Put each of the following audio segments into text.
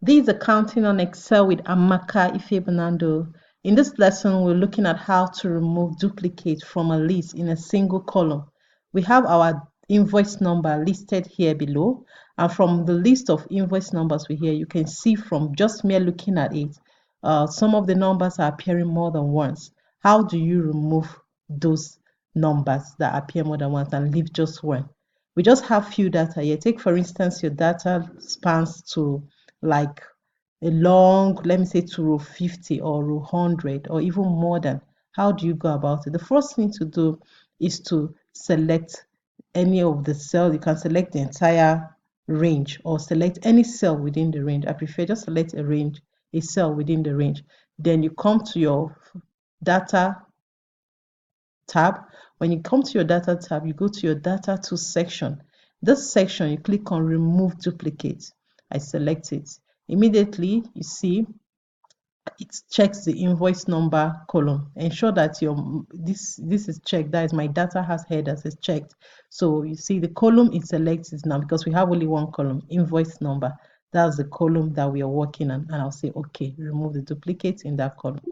This is Accounting on Excel with Amaka Ifeanyi. In this lesson, we're looking at how to remove duplicates from a list in a single column. We have our invoice number listed here below, and from the list of invoice numbers we here, you can see from just mere looking at it, some of the numbers are appearing more than once. How do you remove those numbers that appear more than once and leave just one? We just have few data here. Take for instance, your data spans to like a long, let me say to row 50 or row 100 or even more than. How do you go about it? The first thing to do is to select any of the cells. You can select the entire range or select any cell within the range. I prefer just select a cell within the range. Then you come to your data tab. When you come to your data tab, you go to your data to section. This section, you click on remove duplicate. I select it. Immediately, you see it checks the invoice number column. Ensure that this is checked. That is, my data has headers is checked. So you see the column it selects is now, because we have only one column, invoice number. That's the column that we are working on. And I'll say, okay, remove the duplicate in that column.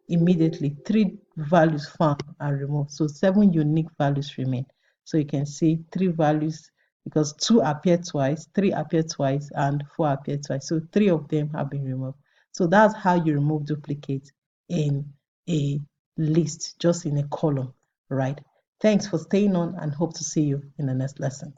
Immediately, 3 values found are removed. So 7 unique values remain. So you can see 3 values, because 2 appear twice, 3 appear twice, and 4 appear twice. So 3 of them have been removed. So that's how you remove duplicates in a list, just in a column, right? Thanks for staying on, and hope to see you in the next lesson.